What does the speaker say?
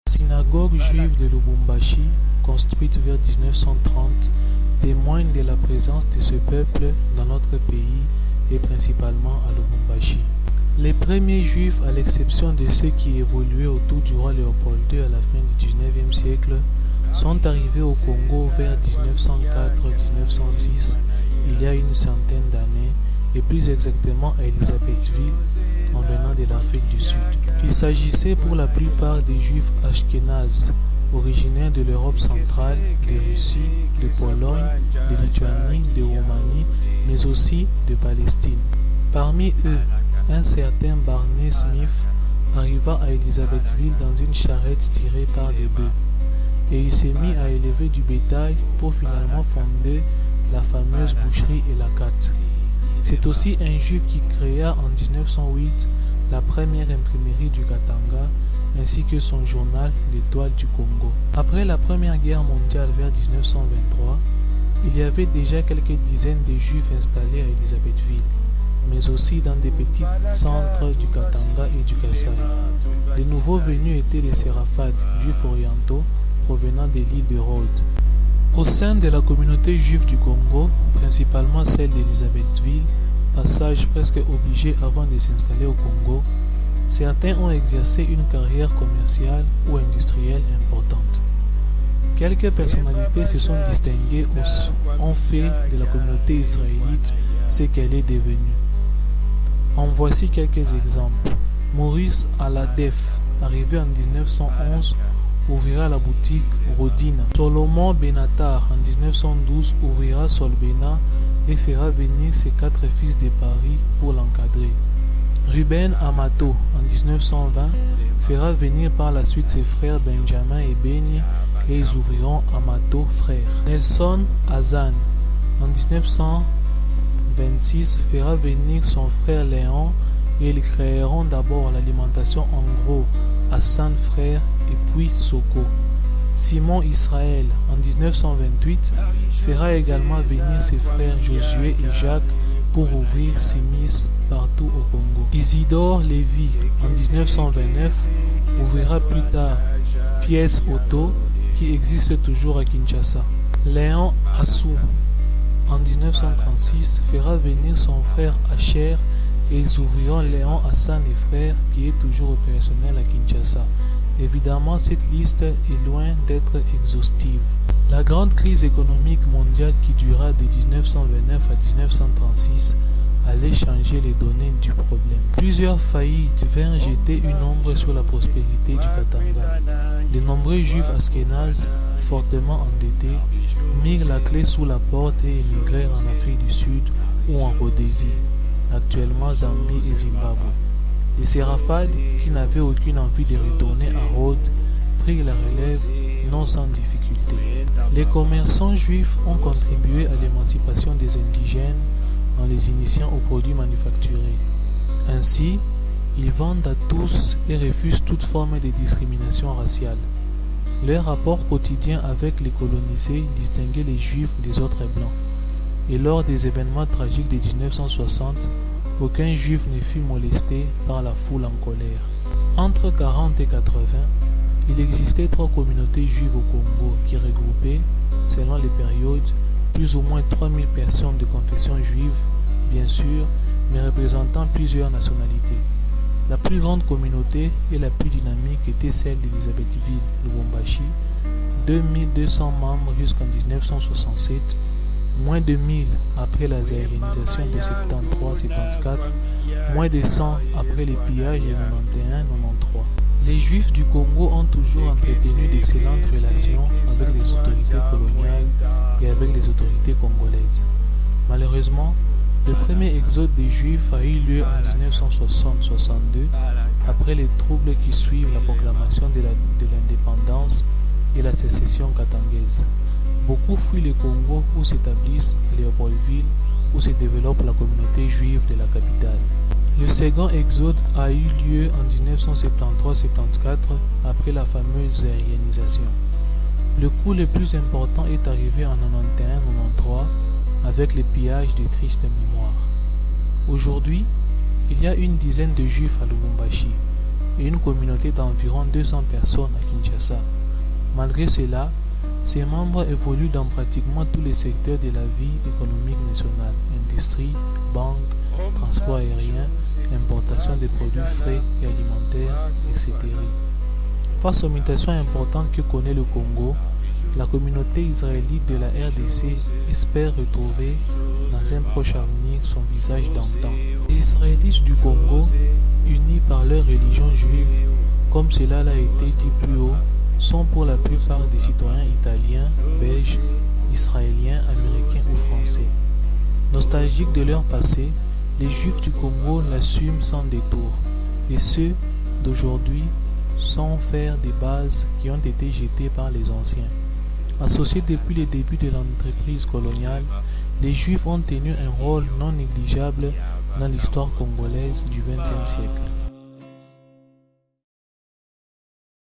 La synagogue juive de Lubumbashi, construite vers 1930, témoigne de la présence de ce peuple dans notre pays et principalement à Lubumbashi. Les premiers juifs, à l'exception de ceux qui évoluaient autour du roi Léopold II à la fin du 19e siècle, sont arrivés au Congo vers 1904-1906, il y a une centaine d'années, et plus exactement à Elisabethville, en venant de l'Afrique du Sud. Il s'agissait pour la plupart des juifs ashkénazes, originaires de l'Europe centrale, de Russie, de Pologne, de Lituanie, de Roumanie, mais aussi de Palestine. Parmi eux, un certain Barney Smith arriva à Elisabethville dans une charrette tirée par des bœufs, et il s'est mis à élever du bétail pour finalement fonder la fameuse boucherie Elakat. C'est aussi un juif qui créa en 1908 la première imprimerie du Katanga, ainsi que son journal L'Étoile du Congo. Après la Première Guerre mondiale vers 1923, il y avait déjà quelques dizaines de juifs installés à Elisabethville, mais aussi dans des petits centres du Katanga et du Kasaï. Les nouveaux venus étaient les Séraphades, juifs orientaux provenant de l'île de Rhodes. Au sein de la communauté juive du Congo, principalement celle d'Elisabethville, passage presque obligé avant de s'installer au Congo, certains ont exercé une carrière commerciale ou industrielle importante. Quelques personnalités se sont distinguées ont fait de la communauté israélite ce qu'elle est devenue. En voici quelques exemples. Maurice Aladef, arrivé en 1911, ouvrira la boutique Rodina. Solomon Benatar, en 1912, ouvrira Solbena et fera venir ses 4 fils de Paris pour l'encadrer. Ruben Amato, en 1920, fera venir par la suite ses frères Benjamin et Beni et ils ouvriront Amato Frères. Nelson Hazan, en 1926, fera venir son frère Léon et ils créeront d'abord l'alimentation en gros Hassan Frères et puis Soko. Simon Israël, en 1928, fera également venir ses frères Josué et Jacques pour ouvrir Simis partout au Congo. Isidore Lévy, en 1929, ouvrira plus tard Pièce Auto qui existe toujours à Kinshasa. Léon Assou, en 1936, fera venir son frère Asher et ils ouvriront Léon Hassan et frères qui est toujours opérationnel à Kinshasa. Évidemment, cette liste est loin d'être exhaustive. La grande crise économique mondiale qui dura de 1929 à 1936 allait changer les données du problème. Plusieurs faillites vinrent jeter une ombre sur la prospérité du Katanga. De nombreux juifs ashkénazes, fortement endettés, mirent la clé sous la porte et émigrèrent en Afrique du Sud ou en Rhodésie, actuellement Zambie et Zimbabwe. Les Séraphades, qui n'avaient aucune envie de retourner à Rhodes, prirent la relève non sans difficulté. Les commerçants juifs ont contribué à l'émancipation des indigènes en les initiant aux produits manufacturés. Ainsi, ils vendent à tous et refusent toute forme de discrimination raciale. Leur rapport quotidien avec les colonisés distinguait les juifs des autres blancs. Et lors des événements tragiques de 1960, aucun juif ne fut molesté par la foule en colère. Entre 40 et 80, il existait 3 communautés juives au Congo qui regroupaient, selon les périodes, plus ou moins 3000 personnes de confession juive, bien sûr, mais représentant plusieurs nationalités. La plus grande communauté et la plus dynamique était celle d'Elisabethville, Lubumbashi, 2200 membres jusqu'en 1967, moins de 1000 après la zaïrisation de 73-74, moins de 100 après les pillages de 91-93. Les Juifs du Congo ont toujours entretenu d'excellentes relations avec les autorités coloniales et avec les autorités congolaises. Malheureusement, le premier exode des Juifs a eu lieu en 1960-62, après les troubles qui suivent la proclamation de l'indépendance et la sécession katangaise. Beaucoup fuient le Congo où s'établissent Léopoldville, où se développe la communauté juive de la capitale. Le second exode a eu lieu en 1973-74 après la fameuse zaïrisation. Le coup le plus important est arrivé en 91-93 avec les pillages de tristes mémoires. Aujourd'hui, il y a une dizaine de juifs à Lubumbashi. et une communauté d'environ 200 personnes à Kinshasa. Malgré cela, ses membres évoluent dans pratiquement tous les secteurs de la vie économique nationale: industrie, banque, transport aérien, importation de produits frais et alimentaires, etc. Face aux mutations importantes que connaît le Congo, la communauté israélite de la RDC espère retrouver dans un proche avenir son visage d'antan. Les Israélites du Congo, unis par leur religion juive, comme cela l'a été dit plus haut, sont pour la plupart des citoyens italiens, belges, israéliens, américains ou français. Nostalgiques de leur passé, les Juifs du Congo l'assument sans détour, et ceux d'aujourd'hui sans faire des bases qui ont été jetées par les anciens. Associés depuis le début de l'entreprise coloniale, les Juifs ont tenu un rôle non négligeable dans l'histoire congolaise du XXe siècle.